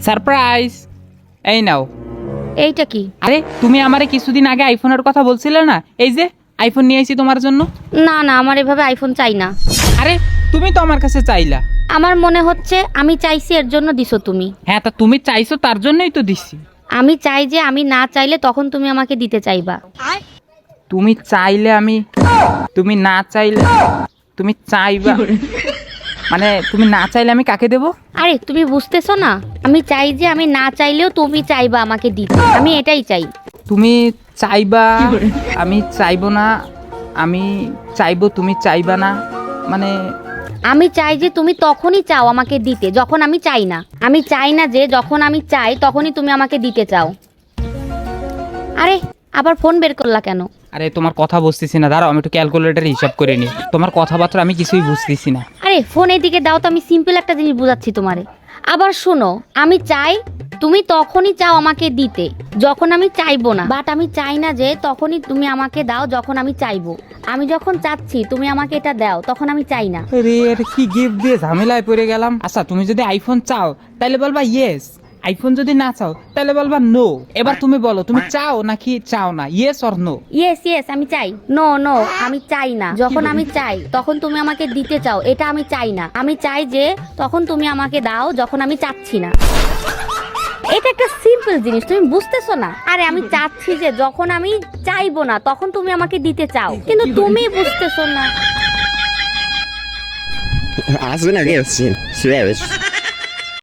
Surprise, এই নাও। এইটা কি? আরে তুমি আমারে কিছুদিন আগে আইফোনের কথা বলছিলে না, এই যে আইফোন নিয়ে আইছি তোমার জন্য। না না, আমার এভাবে আইফোন চাই না। আরে তুমি তো আমার কাছে চাইলা। আমার মনে হচ্ছে আমি চাইছি এর জন্য দিছো তুমি। হ্যাঁ, তা তুমি চাইছো তার জন্যই তো দিছি। আমি চাই যে আমি না চাইলে তখন তুমি আমাকে দিতে চাইবা। তুমি চাইলে আমি, তুমি না চাইলে তুমি চাইবা, মানে তুমি না চাইলে আমি কাকে দেব? আরে তুমি বুঝতেছো না, আমি চাই যে আমি না চাইলেও তুমি চাইবা আমাকে দিতে, আমি এটাই চাই। তুমি চাইবা আমি চাইবো না, আমি চাইবো তুমি চাইবা না, মানে আমি চাই যে তুমি তখনই চাও আমাকে দিতে যখন আমি চাই না। আমি চাই না যে যখন আমি চাই তখনই তুমি আমাকে দিতে চাও। আরে আবার ফোন বের করলা কেন? আরে তোমার কথা বুঝতেছি না, দাঁড়াও আমি একটু ক্যালকুলেটর হিসাব করে নিই। তোমার কথাবার্তা আমি কিছুই বুঝতেছি না। আরে ফোন এদিকে দাও তো, আমি সিম্পল একটা জিনিস বুঝাচ্ছি তোমারে। আবার শোনো, আমি চাই তুমি তখনই চাও আমাকে দিতে যখন আমি চাইবো না, বাট আমি চাই না যে তখনই তুমি আমাকে দাও যখন আমি চাইবো। আমি যখন চাচ্ছি তুমি আমাকে এটা দাও, তখন আমি চাই না। আরে এটা কি গিফট দিয়ে ঝামেলায় পড়ে গেলাম। আচ্ছা তুমি যদি আইফোন চাও তাহলে বলবা ইয়েস, আইফোন যদি না চাও তাহলে বলবা নো। এবার তুমি বলো তুমি চাও নাকি চাও না, yes or no? Yes yes আমি চাই। নো নো আমি চাই না। যখন আমি চাই তখন তুমি আমাকে দিতে চাও, এটা আমি চাই না। আমি চাই যে তখন তুমি আমাকে দাও যখন আমি চাচ্ছি না। এটা একটা সিম্পল জিনিস, তুমি বুঝতেছো না? আরে আমি চাচ্ছি যে যখন আমি চাইবো না তখন তুমি আমাকে দিতে চাও, কিন্তু তুমি বুঝতেছো না। Hast du eine Reaktion? Schwäbisch.